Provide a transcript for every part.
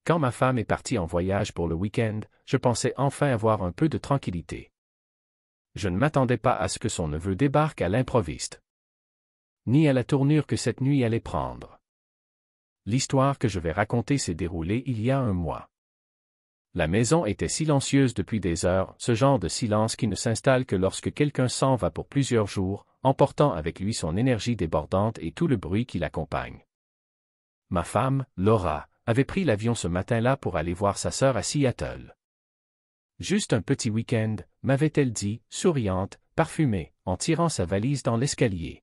Quand ma femme est partie en voyage pour le week-end, je pensais enfin avoir un peu de tranquillité. Je ne m'attendais pas à ce que son neveu débarque à l'improviste. Ni à la tournure que cette nuit allait prendre. L'histoire que je vais raconter s'est déroulée il y a un mois. La maison était silencieuse depuis des heures, ce genre de silence qui ne s'installe que lorsque quelqu'un s'en va pour plusieurs jours, emportant avec lui son énergie débordante et tout le bruit qui l'accompagne. Ma femme, Laura, avait pris l'avion ce matin-là pour aller voir sa sœur à Seattle. Juste un petit week-end, m'avait-elle dit, souriante, parfumée, en tirant sa valise dans l'escalier.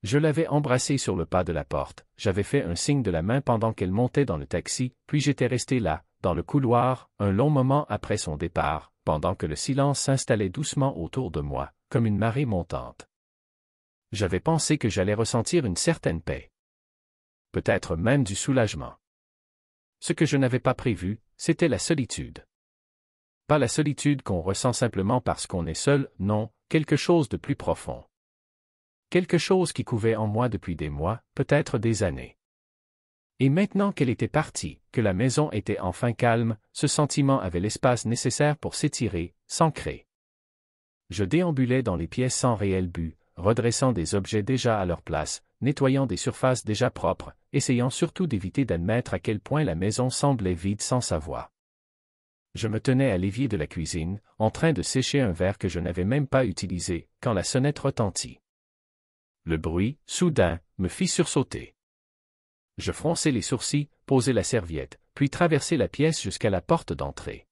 Je l'avais embrassée sur le pas de la porte, j'avais fait un signe de la main pendant qu'elle montait dans le taxi, puis j'étais resté là, dans le couloir, un long moment après son départ, pendant que le silence s'installait doucement autour de moi, comme une marée montante. J'avais pensé que j'allais ressentir une certaine paix. Peut-être même du soulagement. Ce que je n'avais pas prévu, c'était la solitude. Pas la solitude qu'on ressent simplement parce qu'on est seul, non, quelque chose de plus profond. Quelque chose qui couvait en moi depuis des mois, peut-être des années. Et maintenant qu'elle était partie, que la maison était enfin calme, ce sentiment avait l'espace nécessaire pour s'étirer, s'ancrer. Je déambulais dans les pièces sans réel but, redressant des objets déjà à leur place, nettoyant des surfaces déjà propres, essayant surtout d'éviter d'admettre à quel point la maison semblait vide sans sa voix. Je me tenais à l'évier de la cuisine, en train de sécher un verre que je n'avais même pas utilisé, quand la sonnette retentit. Le bruit, soudain, me fit sursauter. Je fronçai les sourcils, posai la serviette, puis traversai la pièce jusqu'à la porte d'entrée.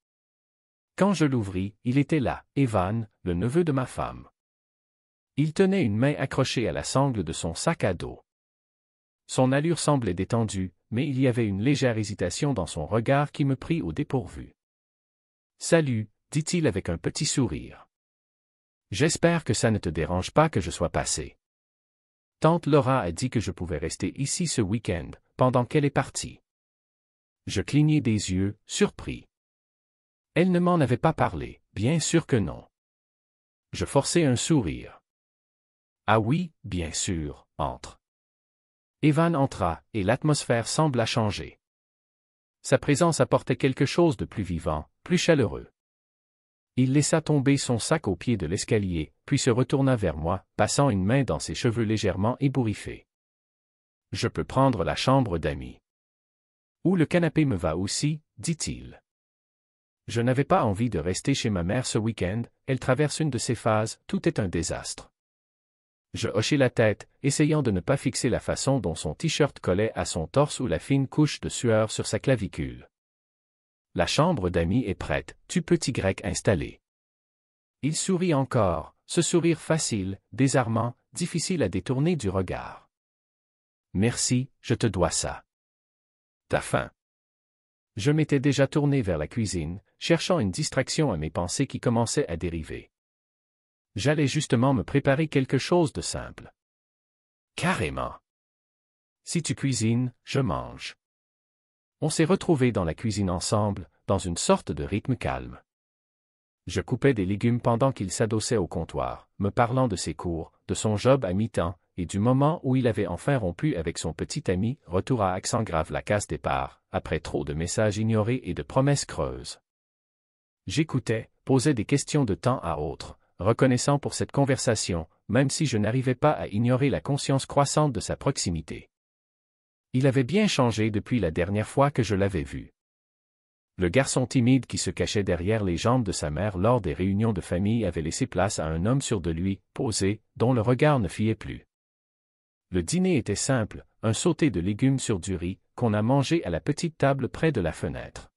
Quand je l'ouvris, il était là, Evan, le neveu de ma femme. Il tenait une main accrochée à la sangle de son sac à dos. Son allure semblait détendue, mais il y avait une légère hésitation dans son regard qui me prit au dépourvu. « Salut », dit-il avec un petit sourire. « J'espère que ça ne te dérange pas que je sois passé. Tante Laura a dit que je pouvais rester ici ce week-end, pendant qu'elle est partie. » Je clignai des yeux, surpris. Elle ne m'en avait pas parlé, bien sûr que non. Je forçai un sourire. Ah oui, bien sûr, entre. Evan entra, et l'atmosphère sembla changer. Sa présence apportait quelque chose de plus vivant, plus chaleureux. Il laissa tomber son sac au pied de l'escalier, puis se retourna vers moi, passant une main dans ses cheveux légèrement ébouriffés. « Je peux prendre la chambre d'amis. »« Ou le canapé me va aussi, » dit-il. Je n'avais pas envie de rester chez ma mère ce week-end, elle traverse une de ces phases, tout est un désastre. Je hochai la tête, essayant de ne pas fixer la façon dont son t-shirt collait à son torse ou la fine couche de sueur sur sa clavicule. La chambre d'amis est prête, tu petit grec installé. Il sourit encore, ce sourire facile, désarmant, difficile à détourner du regard. Merci, je te dois ça. T'as faim. Je m'étais déjà tourné vers la cuisine, cherchant une distraction à mes pensées qui commençaient à dériver. J'allais justement me préparer quelque chose de simple. Carrément. Si tu cuisines, je mange. On s'est retrouvés dans la cuisine ensemble, dans une sorte de rythme calme. Je coupais des légumes pendant qu'il s'adossait au comptoir, me parlant de ses cours, de son job à mi-temps, et du moment où il avait enfin rompu avec son petit ami, retour à accent grave la case départ, après trop de messages ignorés et de promesses creuses. J'écoutais, posais des questions de temps à autre, reconnaissant pour cette conversation, même si je n'arrivais pas à ignorer la conscience croissante de sa proximité. Il avait bien changé depuis la dernière fois que je l'avais vu. Le garçon timide qui se cachait derrière les jambes de sa mère lors des réunions de famille avait laissé place à un homme sûr de lui, posé, dont le regard ne fuyait plus. Le dîner était simple, un sauté de légumes sur du riz, qu'on a mangé à la petite table près de la fenêtre.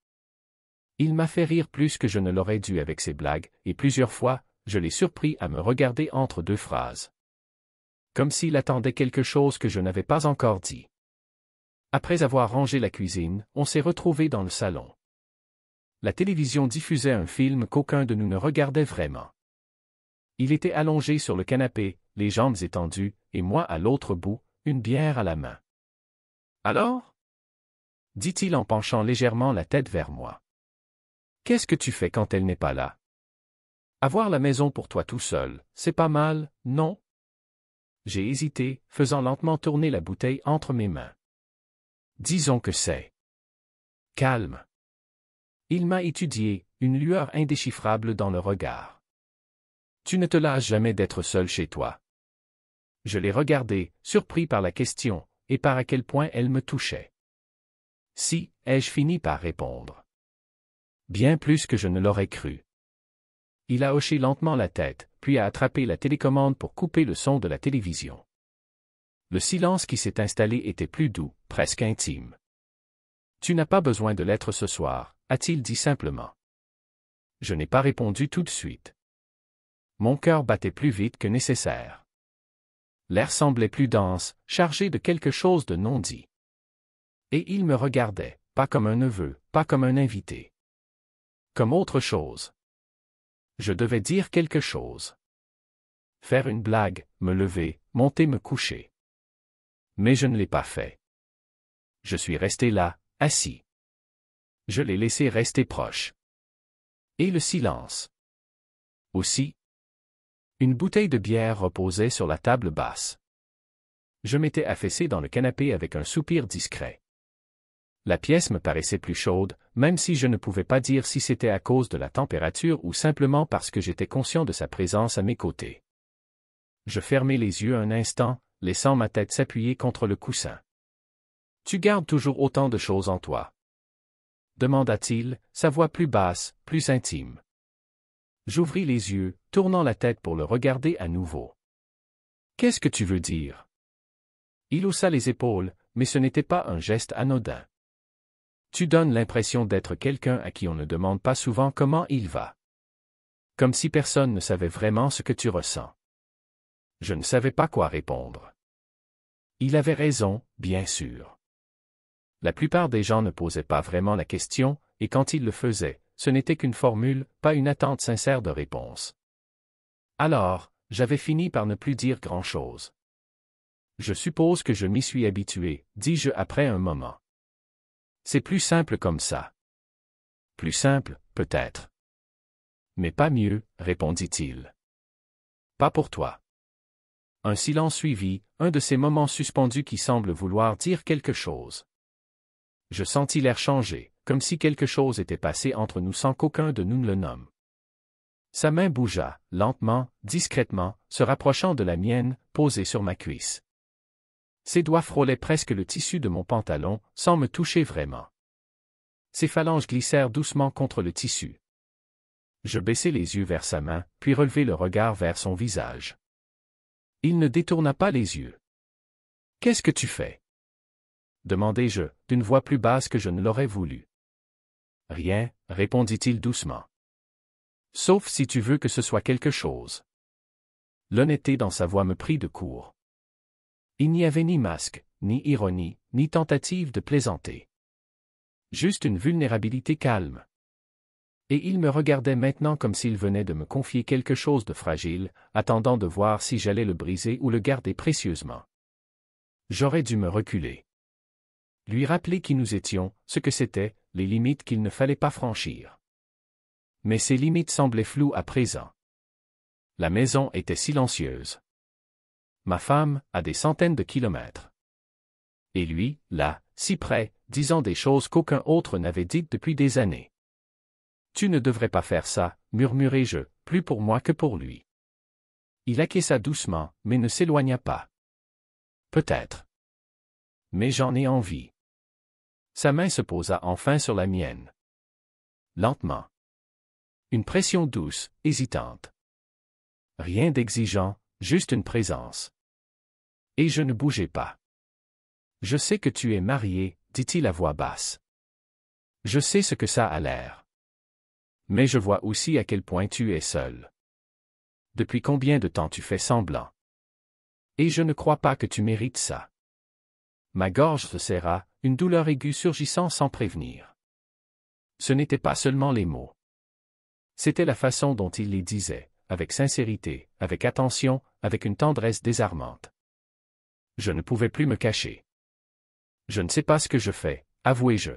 Il m'a fait rire plus que je ne l'aurais dû avec ses blagues, et plusieurs fois, je l'ai surpris à me regarder entre deux phrases. Comme s'il attendait quelque chose que je n'avais pas encore dit. Après avoir rangé la cuisine, on s'est retrouvés dans le salon. La télévision diffusait un film qu'aucun de nous ne regardait vraiment. Il était allongé sur le canapé, les jambes étendues, et moi à l'autre bout, une bière à la main. « Alors ?» dit-il en penchant légèrement la tête vers moi. « Qu'est-ce que tu fais quand elle n'est pas là? Avoir la maison pour toi tout seul, c'est pas mal, non ?» J'ai hésité, faisant lentement tourner la bouteille entre mes mains. « Disons que c'est calme. Il m'a étudié, une lueur indéchiffrable dans le regard. Tu ne te lasses jamais d'être seul chez toi. Je l'ai regardé, surpris par la question, et par à quel point elle me touchait. Si, ai-je fini par répondre. Bien plus que je ne l'aurais cru. Il a hoché lentement la tête, puis a attrapé la télécommande pour couper le son de la télévision. Le silence qui s'est installé était plus doux, presque intime. Tu n'as pas besoin de l'être ce soir, a-t-il dit simplement. Je n'ai pas répondu tout de suite. Mon cœur battait plus vite que nécessaire. L'air semblait plus dense, chargé de quelque chose de non dit. Et il me regardait, pas comme un neveu, pas comme un invité. Comme autre chose. Je devais dire quelque chose. Faire une blague, me lever, monter me coucher. Mais je ne l'ai pas fait. Je suis resté là, assis. Je l'ai laissé rester proche. Et le silence. Aussi. Une bouteille de bière reposait sur la table basse. Je m'étais affaissé dans le canapé avec un soupir discret. La pièce me paraissait plus chaude, même si je ne pouvais pas dire si c'était à cause de la température ou simplement parce que j'étais conscient de sa présence à mes côtés. Je fermai les yeux un instant, laissant ma tête s'appuyer contre le coussin. « Tu gardes toujours autant de choses en toi ?» demanda-t-il, sa voix plus basse, plus intime. J'ouvris les yeux, tournant la tête pour le regarder à nouveau. « Qu'est-ce que tu veux dire ?» Il haussa les épaules, mais ce n'était pas un geste anodin. « Tu donnes l'impression d'être quelqu'un à qui on ne demande pas souvent comment il va. Comme si personne ne savait vraiment ce que tu ressens. » Je ne savais pas quoi répondre. Il avait raison, bien sûr. La plupart des gens ne posaient pas vraiment la question, et quand ils le faisaient, ce n'était qu'une formule, pas une attente sincère de réponse. Alors, j'avais fini par ne plus dire grand-chose. Je suppose que je m'y suis habitué, dis-je après un moment. C'est plus simple comme ça. Plus simple, peut-être. Mais pas mieux, répondit-il. Pas pour toi. Un silence suivit, un de ces moments suspendus qui semblent vouloir dire quelque chose. Je sentis l'air changer, comme si quelque chose était passé entre nous sans qu'aucun de nous ne le nomme. Sa main bougea, lentement, discrètement, se rapprochant de la mienne, posée sur ma cuisse. Ses doigts frôlaient presque le tissu de mon pantalon, sans me toucher vraiment. Ses phalanges glissèrent doucement contre le tissu. Je baissai les yeux vers sa main, puis relevai le regard vers son visage. Il ne détourna pas les yeux. « Qu'est-ce que tu fais ?» demandai-je, d'une voix plus basse que je ne l'aurais voulu. « Rien, » répondit-il doucement. « Sauf si tu veux que ce soit quelque chose. » L'honnêteté dans sa voix me prit de court. Il n'y avait ni masque, ni ironie, ni tentative de plaisanter. Juste une vulnérabilité calme. Et il me regardait maintenant comme s'il venait de me confier quelque chose de fragile, attendant de voir si j'allais le briser ou le garder précieusement. J'aurais dû me reculer. Lui rappeler qui nous étions, ce que c'était, les limites qu'il ne fallait pas franchir. Mais ces limites semblaient floues à présent. La maison était silencieuse. Ma femme, à des centaines de kilomètres. Et lui, là, si près, disant des choses qu'aucun autre n'avait dites depuis des années. Tu ne devrais pas faire ça, murmurai-je, plus pour moi que pour lui. Il acquiesça doucement, mais ne s'éloigna pas. Peut-être. Mais j'en ai envie. Sa main se posa enfin sur la mienne. Lentement. Une pression douce, hésitante. Rien d'exigeant, juste une présence. Et je ne bougeai pas. Je sais que tu es marié, dit-il à voix basse. Je sais ce que ça a l'air. Mais je vois aussi à quel point tu es seul. Depuis combien de temps tu fais semblant? Et je ne crois pas que tu mérites ça. Ma gorge se serra, une douleur aiguë surgissant sans prévenir. Ce n'était pas seulement les mots. C'était la façon dont il les disait, avec sincérité, avec attention, avec une tendresse désarmante. Je ne pouvais plus me cacher. Je ne sais pas ce que je fais, avouai-je.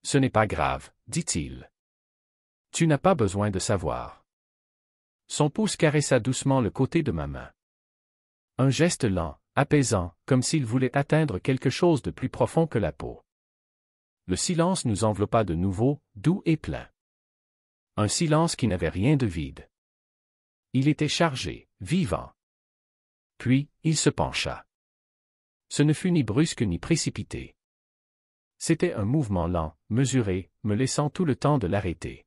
Ce n'est pas grave, dit-il. Tu n'as pas besoin de savoir. Son pouce caressa doucement le côté de ma main. Un geste lent, apaisant, comme s'il voulait atteindre quelque chose de plus profond que la peau. le silence nous enveloppa de nouveau, doux et plein. Un silence qui n'avait rien de vide. Il était chargé, vivant. Puis, il se pencha. Ce ne fut ni brusque ni précipité. C'était un mouvement lent, mesuré, me laissant tout le temps de l'arrêter.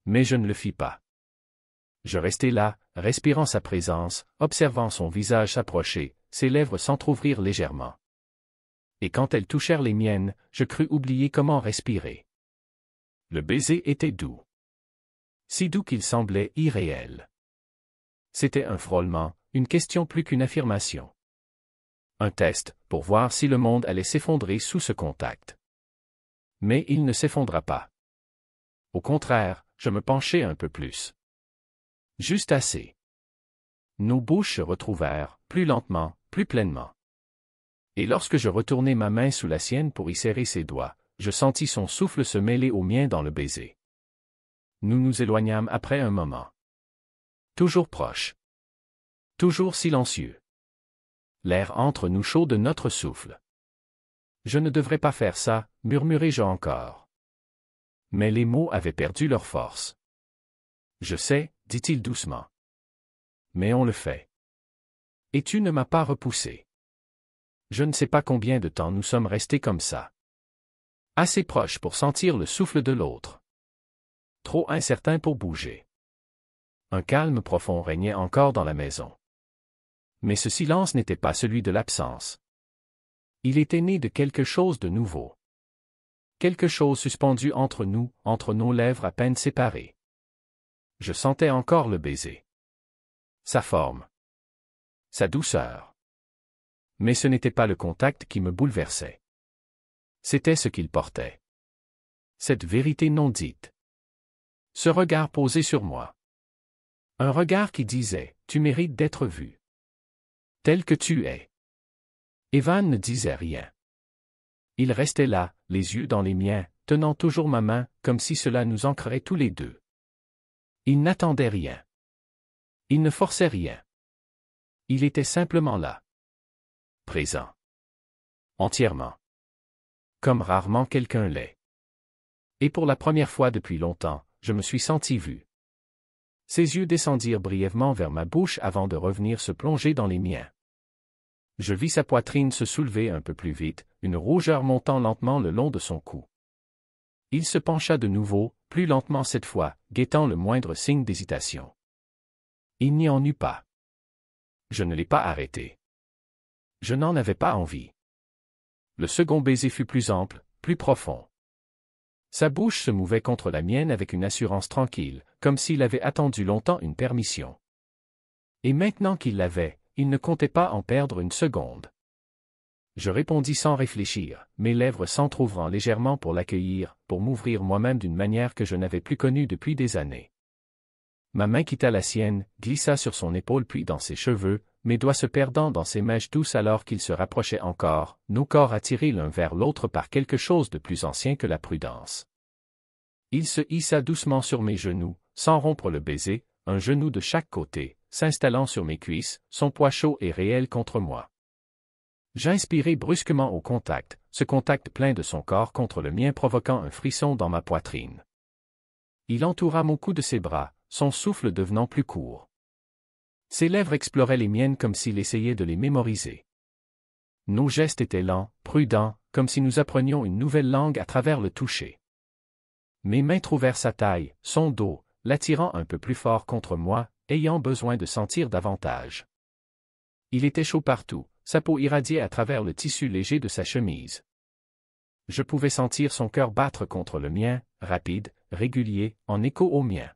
Mais je ne le fis pas. Je restai là, respirant sa présence, observant son visage s'approcher, ses lèvres s'entr'ouvrir légèrement. Et quand elles touchèrent les miennes, je crus oublier comment respirer. Le baiser était doux. Si doux qu'il semblait irréel. C'était un frôlement, une question plus qu'une affirmation. Un test, pour voir si le monde allait s'effondrer sous ce contact. Mais il ne s'effondra pas. Au contraire, je me penchai un peu plus. Juste assez. Nos bouches se retrouvèrent, plus lentement, plus pleinement. Et lorsque je retournai ma main sous la sienne pour y serrer ses doigts, je sentis son souffle se mêler au mien dans le baiser. Nous nous éloignâmes après un moment. Toujours proches. Toujours silencieux. L'air entre nous chaud de notre souffle. Je ne devrais pas faire ça, murmurai-je encore. Mais les mots avaient perdu leur force. Je sais, dit-il doucement. Mais on le fait. Et tu ne m'as pas repoussé. Je ne sais pas combien de temps nous sommes restés comme ça. Assez proches pour sentir le souffle de l'autre. Trop incertains pour bouger. Un calme profond régnait encore dans la maison. Mais ce silence n'était pas celui de l'absence. Il était né de quelque chose de nouveau. Quelque chose suspendu entre nous, entre nos lèvres à peine séparées. Je sentais encore le baiser. Sa forme. Sa douceur. Mais ce n'était pas le contact qui me bouleversait. C'était ce qu'il portait. Cette vérité non dite. Ce regard posé sur moi. Un regard qui disait, tu mérites d'être vu. Tel que tu es. Evan ne disait rien. Il restait là, les yeux dans les miens, tenant toujours ma main, comme si cela nous ancrait tous les deux. Il n'attendait rien. Il ne forçait rien. Il était simplement là. Présent. Entièrement. Comme rarement quelqu'un l'est. Et pour la première fois depuis longtemps, je me suis senti vu. Ses yeux descendirent brièvement vers ma bouche avant de revenir se plonger dans les miens. Je vis sa poitrine se soulever un peu plus vite, une rougeur montant lentement le long de son cou. Il se pencha de nouveau, plus lentement cette fois, guettant le moindre signe d'hésitation. Il n'y en eut pas. Je ne l'ai pas arrêté. Je n'en avais pas envie. Le second baiser fut plus ample, plus profond. Sa bouche se mouvait contre la mienne avec une assurance tranquille, comme s'il avait attendu longtemps une permission. Et maintenant qu'il l'avait, il ne comptait pas en perdre une seconde. Je répondis sans réfléchir, mes lèvres s'entr'ouvrant légèrement pour l'accueillir, pour m'ouvrir moi-même d'une manière que je n'avais plus connue depuis des années. Ma main quitta la sienne, glissa sur son épaule puis dans ses cheveux, mes doigts se perdant dans ses mèches douces alors qu'ils se rapprochaient encore, nos corps attirés l'un vers l'autre par quelque chose de plus ancien que la prudence. Il se hissa doucement sur mes genoux, sans rompre le baiser, un genou de chaque côté, s'installant sur mes cuisses, son poids chaud et réel contre moi. J'inspirai brusquement au contact, ce contact plein de son corps contre le mien provoquant un frisson dans ma poitrine. Il entoura mon cou de ses bras, son souffle devenant plus court. Ses lèvres exploraient les miennes comme s'il essayait de les mémoriser. Nos gestes étaient lents, prudents, comme si nous apprenions une nouvelle langue à travers le toucher. Mes mains trouvèrent sa taille, son dos, l'attirant un peu plus fort contre moi, ayant besoin de sentir davantage. Il était chaud partout, sa peau irradiait à travers le tissu léger de sa chemise. Je pouvais sentir son cœur battre contre le mien, rapide, régulier, en écho au mien.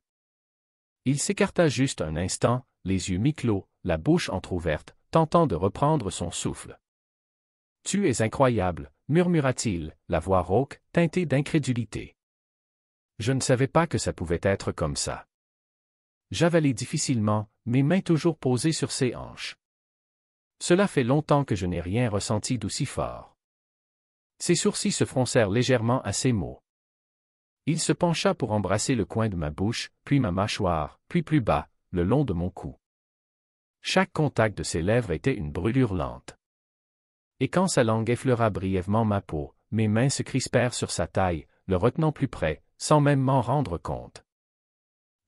Il s'écarta juste un instant, les yeux mi-clos, la bouche entr'ouverte, tentant de reprendre son souffle. « Tu es incroyable », murmura-t-il, la voix rauque, teintée d'incrédulité. Je ne savais pas que ça pouvait être comme ça. J'avalai difficilement, mes mains toujours posées sur ses hanches. Cela fait longtemps que je n'ai rien ressenti d'aussi fort. Ses sourcils se froncèrent légèrement à ces mots. Il se pencha pour embrasser le coin de ma bouche, puis ma mâchoire, puis plus bas, le long de mon cou. Chaque contact de ses lèvres était une brûlure lente. Et quand sa langue effleura brièvement ma peau, mes mains se crispèrent sur sa taille, le retenant plus près, sans même m'en rendre compte.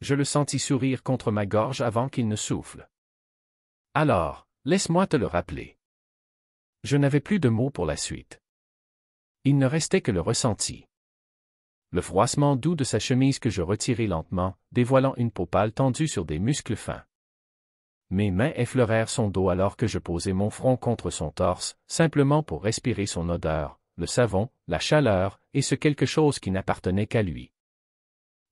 Je le sentis sourire contre ma gorge avant qu'il ne souffle. Alors, laisse-moi te le rappeler. Je n'avais plus de mots pour la suite. Il ne restait que le ressenti. Le froissement doux de sa chemise que je retirai lentement, dévoilant une peau pâle tendue sur des muscles fins. Mes mains effleurèrent son dos alors que je posai mon front contre son torse, simplement pour respirer son odeur, le savon, la chaleur, et ce quelque chose qui n'appartenait qu'à lui.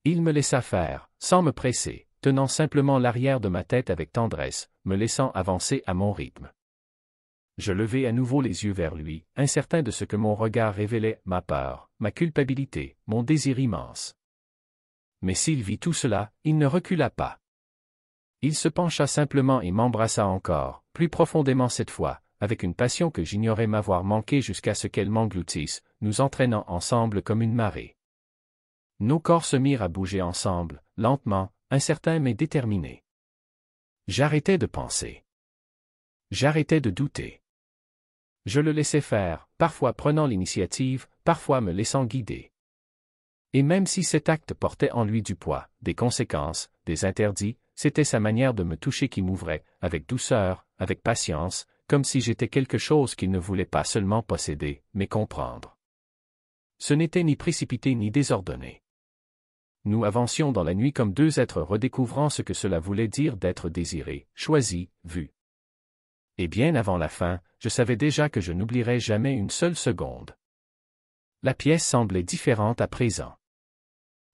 Il me laissa faire, sans me presser, tenant simplement l'arrière de ma tête avec tendresse, me laissant avancer à mon rythme. Je levai à nouveau les yeux vers lui, incertain de ce que mon regard révélait, ma peur, ma culpabilité, mon désir immense. Mais s'il vit tout cela, il ne recula pas. Il se pencha simplement et m'embrassa encore, plus profondément cette fois, avec une passion que j'ignorais m'avoir manqué jusqu'à ce qu'elle m'engloutisse, nous entraînant ensemble comme une marée. Nos corps se mirent à bouger ensemble, lentement, incertains mais déterminés. J'arrêtais de penser. J'arrêtais de douter. Je le laissais faire, parfois prenant l'initiative, parfois me laissant guider. Et même si cet acte portait en lui du poids, des conséquences, des interdits, c'était sa manière de me toucher qui m'ouvrait, avec douceur, avec patience, comme si j'étais quelque chose qu'il ne voulait pas seulement posséder, mais comprendre. Ce n'était ni précipité ni désordonné. Nous avancions dans la nuit comme deux êtres redécouvrant ce que cela voulait dire d'être désiré, choisi, vu. Et bien avant la fin, je savais déjà que je n'oublierais jamais une seule seconde. La pièce semblait différente à présent.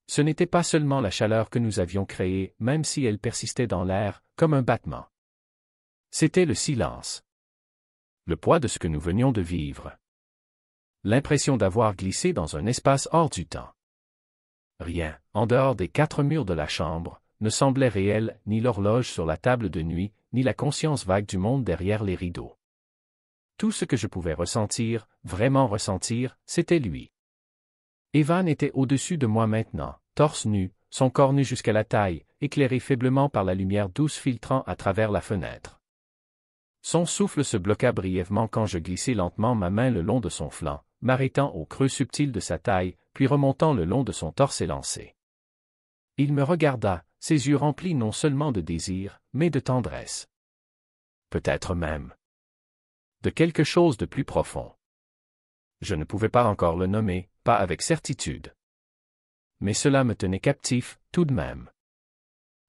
Ce n'était pas seulement la chaleur que nous avions créée, même si elle persistait dans l'air, comme un battement. C'était le silence. Le poids de ce que nous venions de vivre. L'impression d'avoir glissé dans un espace hors du temps. Rien, en dehors des quatre murs de la chambre, ne semblait réel, ni l'horloge sur la table de nuit, ni la conscience vague du monde derrière les rideaux. Tout ce que je pouvais ressentir, vraiment ressentir, c'était lui. Evan était au-dessus de moi maintenant, torse nu, son corps nu jusqu'à la taille, éclairé faiblement par la lumière douce filtrant à travers la fenêtre. Son souffle se bloqua brièvement quand je glissai lentement ma main le long de son flanc, m'arrêtant au creux subtil de sa taille, puis remontant le long de son torse élancé. Il me regarda, ses yeux remplis non seulement de désir, mais de tendresse. Peut-être même de quelque chose de plus profond. Je ne pouvais pas encore le nommer, pas avec certitude. Mais cela me tenait captif, tout de même.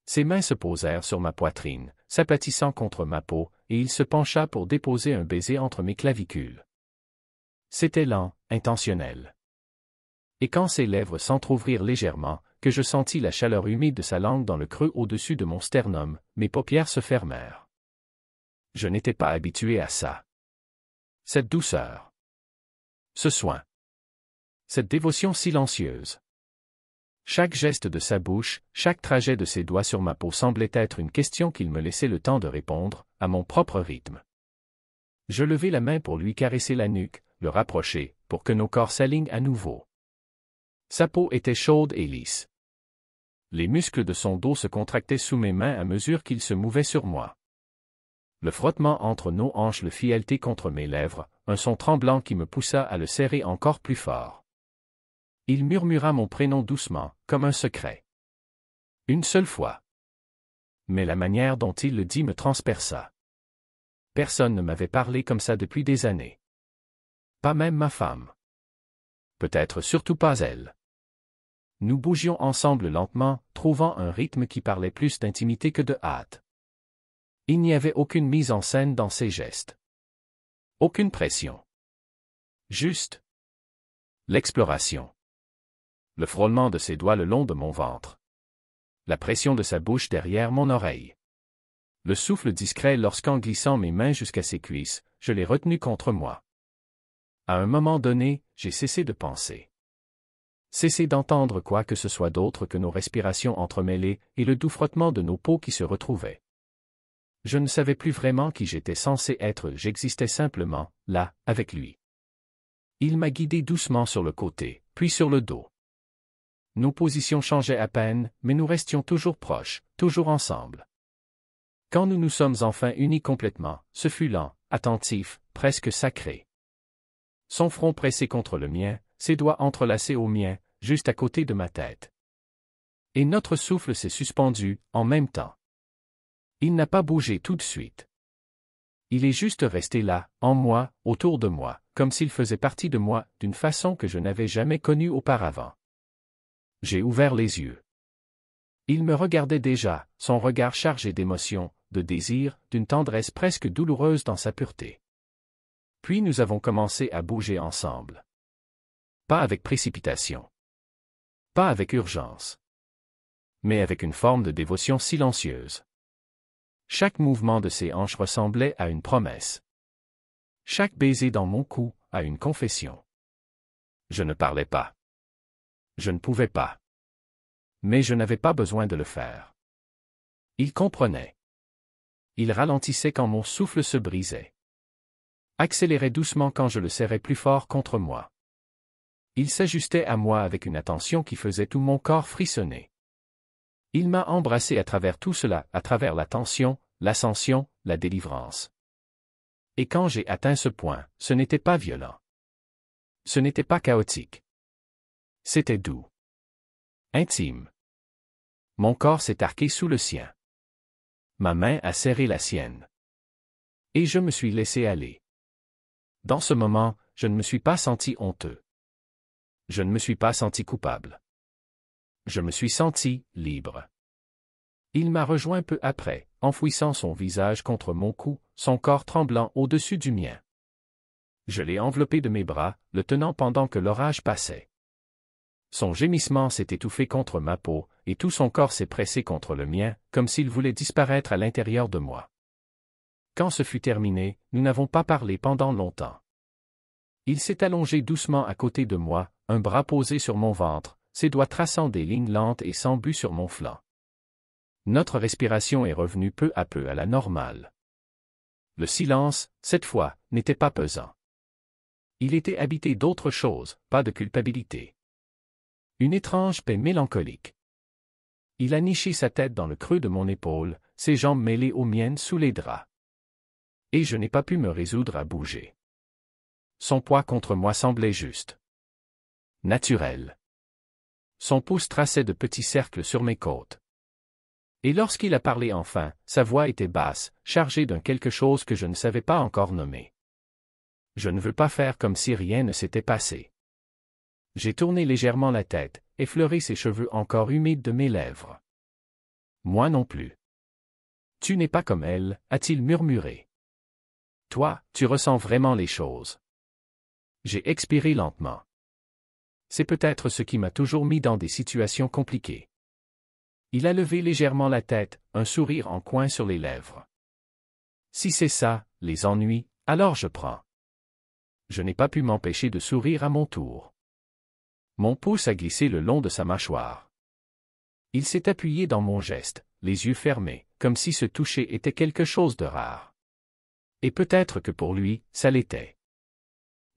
Ses mains se posèrent sur ma poitrine, s'aplatissant contre ma peau, et il se pencha pour déposer un baiser entre mes clavicules. C'était lent, intentionnel. Et quand ses lèvres s'entr'ouvrirent légèrement, que je sentis la chaleur humide de sa langue dans le creux au-dessus de mon sternum, mes paupières se fermèrent. Je n'étais pas habitué à ça. Cette douceur. Ce soin. Cette dévotion silencieuse. Chaque geste de sa bouche, chaque trajet de ses doigts sur ma peau semblait être une question qu'il me laissait le temps de répondre, à mon propre rythme. Je levai la main pour lui caresser la nuque, le rapprocher, pour que nos corps s'alignent à nouveau. Sa peau était chaude et lisse. Les muscles de son dos se contractaient sous mes mains à mesure qu'il se mouvait sur moi. Le frottement entre nos hanches le fit halter contre mes lèvres, un son tremblant qui me poussa à le serrer encore plus fort. Il murmura mon prénom doucement, comme un secret. Une seule fois. Mais la manière dont il le dit me transperça. Personne ne m'avait parlé comme ça depuis des années. Pas même ma femme. Peut-être surtout pas elle. Nous bougions ensemble lentement, trouvant un rythme qui parlait plus d'intimité que de hâte. Il n'y avait aucune mise en scène dans ses gestes. Aucune pression. Juste l'exploration. Le frôlement de ses doigts le long de mon ventre. La pression de sa bouche derrière mon oreille. Le souffle discret lorsqu'en glissant mes mains jusqu'à ses cuisses, je l'ai retenu contre moi. À un moment donné, j'ai cessé de penser. Cessé d'entendre quoi que ce soit d'autre que nos respirations entremêlées et le doux frottement de nos peaux qui se retrouvaient. Je ne savais plus vraiment qui j'étais censé être, j'existais simplement, là, avec lui. Il m'a guidé doucement sur le côté, puis sur le dos. Nos positions changeaient à peine, mais nous restions toujours proches, toujours ensemble. Quand nous nous sommes enfin unis complètement, ce fut lent, attentif, presque sacré. Son front pressé contre le mien, ses doigts entrelacés aux miens, juste à côté de ma tête. Et notre souffle s'est suspendu, en même temps. Il n'a pas bougé tout de suite. Il est juste resté là, en moi, autour de moi, comme s'il faisait partie de moi, d'une façon que je n'avais jamais connue auparavant. J'ai ouvert les yeux. Il me regardait déjà, son regard chargé d'émotion, de désir, d'une tendresse presque douloureuse dans sa pureté. Puis nous avons commencé à bouger ensemble. Pas avec précipitation. Pas avec urgence. Mais avec une forme de dévotion silencieuse. Chaque mouvement de ses hanches ressemblait à une promesse. Chaque baiser dans mon cou, à une confession. Je ne parlais pas. Je ne pouvais pas. Mais je n'avais pas besoin de le faire. Il comprenait. Il ralentissait quand mon souffle se brisait. Accélérait doucement quand je le serrais plus fort contre moi. Il s'ajustait à moi avec une attention qui faisait tout mon corps frissonner. Il m'a embrassé à travers tout cela, à travers la tension, l'ascension, la délivrance. Et quand j'ai atteint ce point, ce n'était pas violent. Ce n'était pas chaotique. C'était doux. Intime. Mon corps s'est arqué sous le sien. Ma main a serré la sienne. Et je me suis laissé aller. Dans ce moment, je ne me suis pas senti honteux. Je ne me suis pas senti coupable. Je me suis senti libre. Il m'a rejoint peu après, enfouissant son visage contre mon cou, son corps tremblant au-dessus du mien. Je l'ai enveloppé de mes bras, le tenant pendant que l'orage passait. Son gémissement s'est étouffé contre ma peau, et tout son corps s'est pressé contre le mien, comme s'il voulait disparaître à l'intérieur de moi. Quand ce fut terminé, nous n'avons pas parlé pendant longtemps. Il s'est allongé doucement à côté de moi, un bras posé sur mon ventre, ses doigts traçant des lignes lentes et sans but sur mon flanc. Notre respiration est revenue peu à peu à la normale. Le silence, cette fois, n'était pas pesant. Il était habité d'autre chose, pas de culpabilité. Une étrange paix mélancolique. Il a niché sa tête dans le creux de mon épaule, ses jambes mêlées aux miennes sous les draps. Et je n'ai pas pu me résoudre à bouger. Son poids contre moi semblait juste. Naturel. Son pouce traçait de petits cercles sur mes côtes. Et lorsqu'il a parlé enfin, sa voix était basse, chargée d'un quelque chose que je ne savais pas encore nommer. Je ne veux pas faire comme si rien ne s'était passé. J'ai tourné légèrement la tête, effleuré ses cheveux encore humides de mes lèvres. Moi non plus. Tu n'es pas comme elle, a-t-il murmuré. Toi, tu ressens vraiment les choses. J'ai expiré lentement. C'est peut-être ce qui m'a toujours mis dans des situations compliquées. Il a levé légèrement la tête, un sourire en coin sur les lèvres. Si c'est ça, les ennuis, alors je prends. Je n'ai pas pu m'empêcher de sourire à mon tour. Mon pouce a glissé le long de sa mâchoire. Il s'est appuyé dans mon geste, les yeux fermés, comme si ce toucher était quelque chose de rare. Et peut-être que pour lui, ça l'était.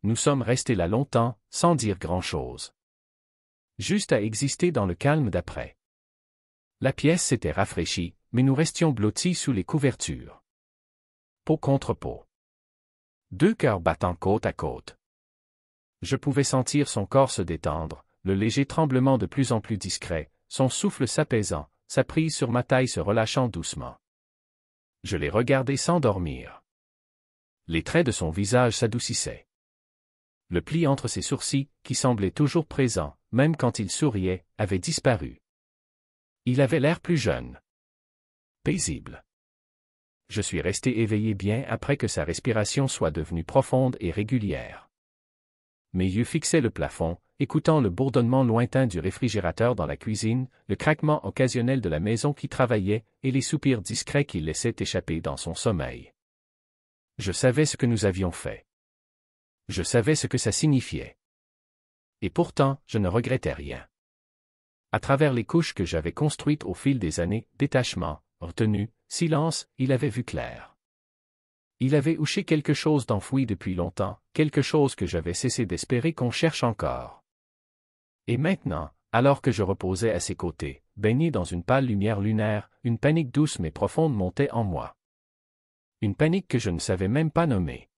Nous sommes restés là longtemps, sans dire grand-chose. Juste à exister dans le calme d'après. La pièce s'était rafraîchie, mais nous restions blottis sous les couvertures. Peau contre peau. Deux cœurs battant côte à côte. Je pouvais sentir son corps se détendre, le léger tremblement de plus en plus discret, son souffle s'apaisant, sa prise sur ma taille se relâchant doucement. Je l'ai regardé s'endormir. Les traits de son visage s'adoucissaient. Le pli entre ses sourcils, qui semblait toujours présent, même quand il souriait, avait disparu. Il avait l'air plus jeune. Paisible. Je suis resté éveillé bien après que sa respiration soit devenue profonde et régulière. Mes yeux fixaient le plafond, écoutant le bourdonnement lointain du réfrigérateur dans la cuisine, le craquement occasionnel de la maison qui travaillait, et les soupirs discrets qu'il laissait échapper dans son sommeil. Je savais ce que nous avions fait. Je savais ce que ça signifiait. Et pourtant, je ne regrettais rien. À travers les couches que j'avais construites au fil des années, détachement, retenue, silence, il avait vu clair. Il avait houché quelque chose d'enfoui depuis longtemps, quelque chose que j'avais cessé d'espérer qu'on cherche encore. Et maintenant, alors que je reposais à ses côtés, baigné dans une pâle lumière lunaire, une panique douce mais profonde montait en moi. Une panique que je ne savais même pas nommer.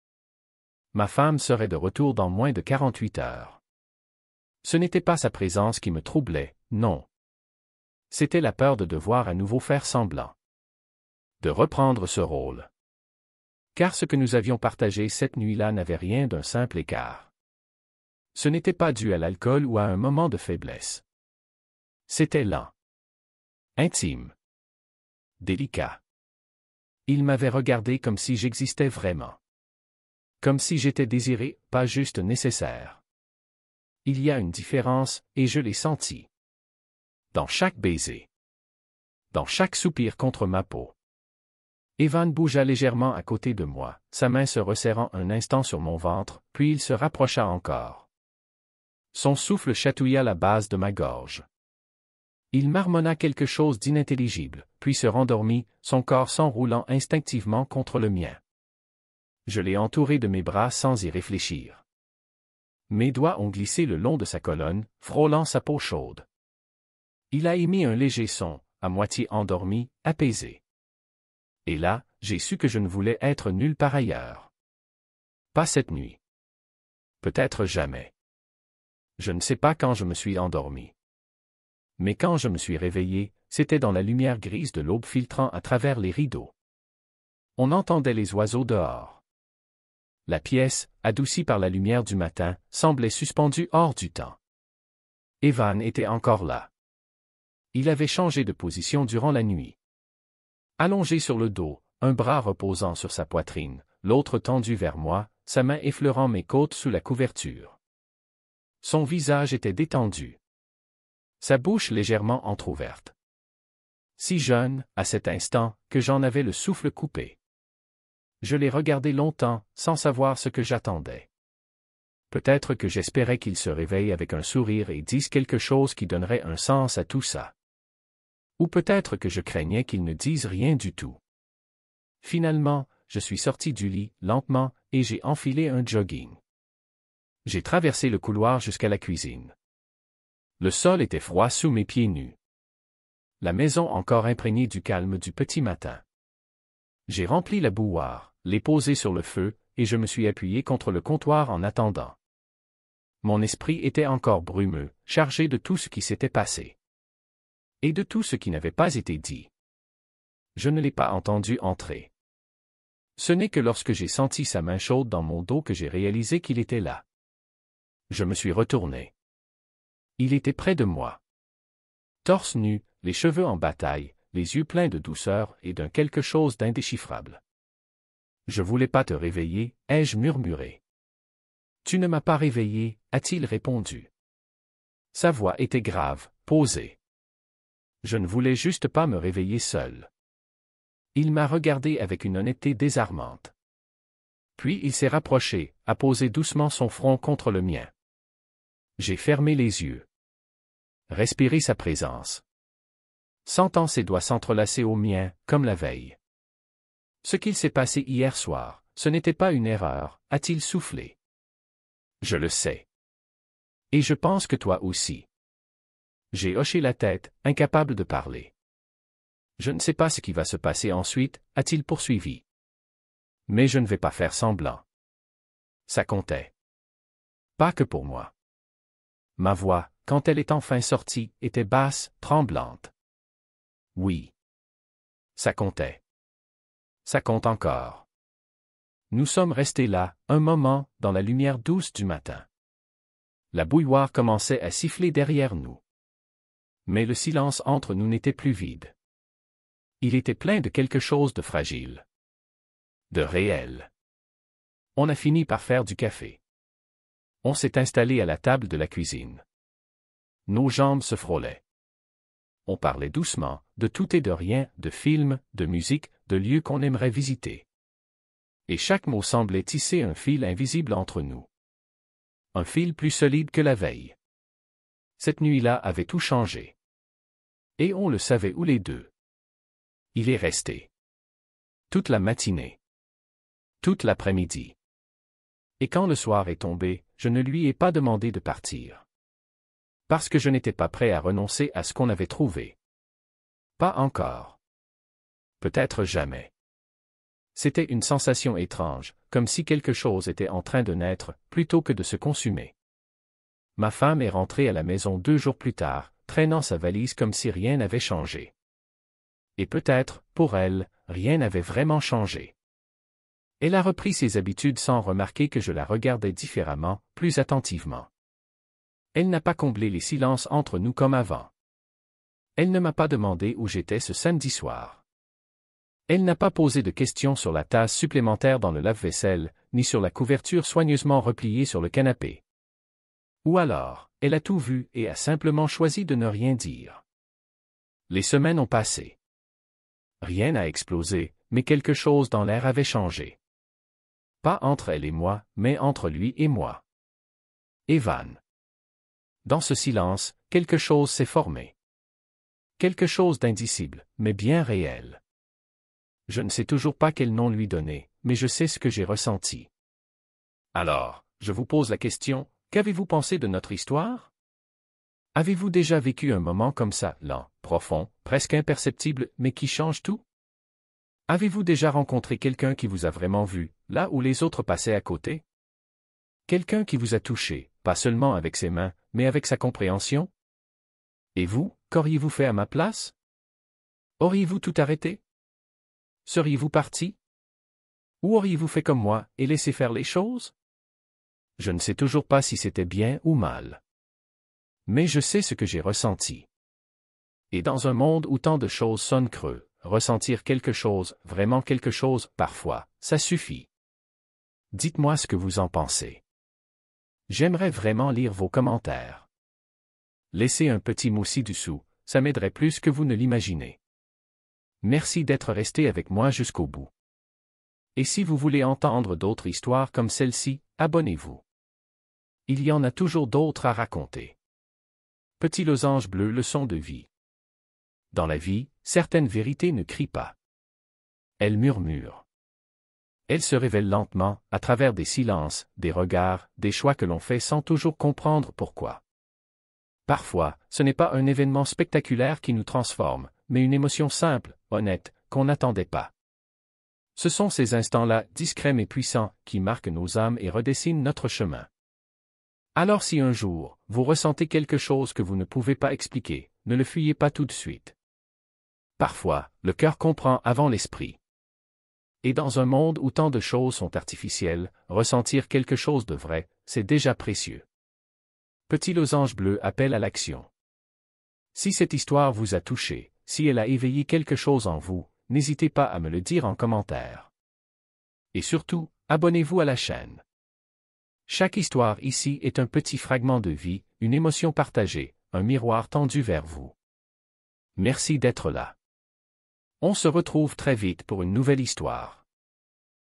Ma femme serait de retour dans moins de 48 heures. Ce n'était pas sa présence qui me troublait, non. C'était la peur de devoir à nouveau faire semblant. De reprendre ce rôle. Car ce que nous avions partagé cette nuit-là n'avait rien d'un simple écart. Ce n'était pas dû à l'alcool ou à un moment de faiblesse. C'était lent. Intime. Délicat. Il m'avait regardé comme si j'existais vraiment. Comme si j'étais désiré, pas juste nécessaire. Il y a une différence, et je l'ai senti. Dans chaque baiser. Dans chaque soupir contre ma peau. Evan bougea légèrement à côté de moi, sa main se resserrant un instant sur mon ventre, puis il se rapprocha encore. Son souffle chatouilla la base de ma gorge. Il marmonna quelque chose d'inintelligible, puis se rendormit, son corps s'enroulant instinctivement contre le mien. Je l'ai entouré de mes bras sans y réfléchir. Mes doigts ont glissé le long de sa colonne, frôlant sa peau chaude. Il a émis un léger son, à moitié endormi, apaisé. Et là, j'ai su que je ne voulais être nulle part ailleurs. Pas cette nuit. Peut-être jamais. Je ne sais pas quand je me suis endormi. Mais quand je me suis réveillé, c'était dans la lumière grise de l'aube filtrant à travers les rideaux. On entendait les oiseaux dehors. La pièce, adoucie par la lumière du matin, semblait suspendue hors du temps. Evan était encore là. Il avait changé de position durant la nuit. Allongé sur le dos, un bras reposant sur sa poitrine, l'autre tendu vers moi, sa main effleurant mes côtes sous la couverture. Son visage était détendu. Sa bouche légèrement entr'ouverte. Si jeune, à cet instant, que j'en avais le souffle coupé. Je l'ai regardé longtemps, sans savoir ce que j'attendais. Peut-être que j'espérais qu'il se réveille avec un sourire et dise quelque chose qui donnerait un sens à tout ça. Ou peut-être que je craignais qu'il ne dise rien du tout. Finalement, je suis sorti du lit, lentement, et j'ai enfilé un jogging. J'ai traversé le couloir jusqu'à la cuisine. Le sol était froid sous mes pieds nus. La maison encore imprégnée du calme du petit matin. J'ai rempli la bouilloire, l'ai posée sur le feu, et je me suis appuyé contre le comptoir en attendant. Mon esprit était encore brumeux, chargé de tout ce qui s'était passé. Et de tout ce qui n'avait pas été dit. Je ne l'ai pas entendu entrer. Ce n'est que lorsque j'ai senti sa main chaude dans mon dos que j'ai réalisé qu'il était là. Je me suis retourné. Il était près de moi. Torse nu, les cheveux en bataille, les yeux pleins de douceur et d'un quelque chose d'indéchiffrable. « Je voulais pas te réveiller » ai-je murmuré. « Tu ne m'as pas réveillé » a-t-il répondu. Sa voix était grave, posée. Je ne voulais juste pas me réveiller seul. Il m'a regardé avec une honnêteté désarmante. Puis il s'est rapproché, a posé doucement son front contre le mien. J'ai fermé les yeux. Respiré sa présence. Sentant ses doigts s'entrelacer aux miens, comme la veille. Ce qu'il s'est passé hier soir, ce n'était pas une erreur, a-t-il soufflé. Je le sais. Et je pense que toi aussi. J'ai hoché la tête, incapable de parler. Je ne sais pas ce qui va se passer ensuite, a-t-il poursuivi. Mais je ne vais pas faire semblant. Ça comptait. Pas que pour moi. Ma voix, quand elle est enfin sortie, était basse, tremblante. Oui. Ça comptait. Ça compte encore. Nous sommes restés là, un moment, dans la lumière douce du matin. La bouilloire commençait à siffler derrière nous. Mais le silence entre nous n'était plus vide. Il était plein de quelque chose de fragile. De réel. On a fini par faire du café. On s'est installé à la table de la cuisine. Nos jambes se frôlaient. On parlait doucement, de tout et de rien, de films, de musique, de lieux qu'on aimerait visiter. Et chaque mot semblait tisser un fil invisible entre nous. Un fil plus solide que la veille. Cette nuit-là avait tout changé. Et on le savait tous les deux. Il est resté. Toute la matinée. Toute l'après-midi. Et quand le soir est tombé, je ne lui ai pas demandé de partir. Parce que je n'étais pas prêt à renoncer à ce qu'on avait trouvé. Pas encore. Peut-être jamais. C'était une sensation étrange, comme si quelque chose était en train de naître, plutôt que de se consumer. Ma femme est rentrée à la maison 2 jours plus tard, traînant sa valise comme si rien n'avait changé. Et peut-être, pour elle, rien n'avait vraiment changé. Elle a repris ses habitudes sans remarquer que je la regardais différemment, plus attentivement. Elle n'a pas comblé les silences entre nous comme avant. Elle ne m'a pas demandé où j'étais ce samedi soir. Elle n'a pas posé de questions sur la tasse supplémentaire dans le lave-vaisselle, ni sur la couverture soigneusement repliée sur le canapé. Ou alors, elle a tout vu et a simplement choisi de ne rien dire. Les semaines ont passé. Rien n'a explosé, mais quelque chose dans l'air avait changé. Pas entre elle et moi, mais entre lui et moi. Evan. Dans ce silence, quelque chose s'est formé. Quelque chose d'indicible, mais bien réel. Je ne sais toujours pas quel nom lui donner, mais je sais ce que j'ai ressenti. Alors, je vous pose la question, qu'avez-vous pensé de notre histoire? Avez-vous déjà vécu un moment comme ça, lent, profond, presque imperceptible, mais qui change tout? Avez-vous déjà rencontré quelqu'un qui vous a vraiment vu, là où les autres passaient à côté? Quelqu'un qui vous a touché, pas seulement avec ses mains, mais avec sa compréhension? Et vous, qu'auriez-vous fait à ma place? Auriez-vous tout arrêté? Seriez-vous parti? Ou auriez-vous fait comme moi, et laissé faire les choses? Je ne sais toujours pas si c'était bien ou mal. Mais je sais ce que j'ai ressenti. Et dans un monde où tant de choses sonnent creux, ressentir quelque chose, vraiment quelque chose, parfois, ça suffit. Dites-moi ce que vous en pensez. J'aimerais vraiment lire vos commentaires. Laissez un petit mot ci-dessous, ça m'aiderait plus que vous ne l'imaginez. Merci d'être resté avec moi jusqu'au bout. Et si vous voulez entendre d'autres histoires comme celle-ci, abonnez-vous. Il y en a toujours d'autres à raconter. Petit losange bleu, leçon de vie. Dans la vie, certaines vérités ne crient pas. Elles murmurent. Elles se révèlent lentement, à travers des silences, des regards, des choix que l'on fait sans toujours comprendre pourquoi. Parfois, ce n'est pas un événement spectaculaire qui nous transforme, mais une émotion simple, honnête, qu'on n'attendait pas. Ce sont ces instants-là, discrets mais puissants, qui marquent nos âmes et redessinent notre chemin. Alors si un jour, vous ressentez quelque chose que vous ne pouvez pas expliquer, ne le fuyez pas tout de suite. Parfois, le cœur comprend avant l'esprit. Et dans un monde où tant de choses sont artificielles, ressentir quelque chose de vrai, c'est déjà précieux. Petit losange bleu appelle à l'action. Si cette histoire vous a touché, si elle a éveillé quelque chose en vous, n'hésitez pas à me le dire en commentaire. Et surtout, abonnez-vous à la chaîne. Chaque histoire ici est un petit fragment de vie, une émotion partagée, un miroir tendu vers vous. Merci d'être là. On se retrouve très vite pour une nouvelle histoire.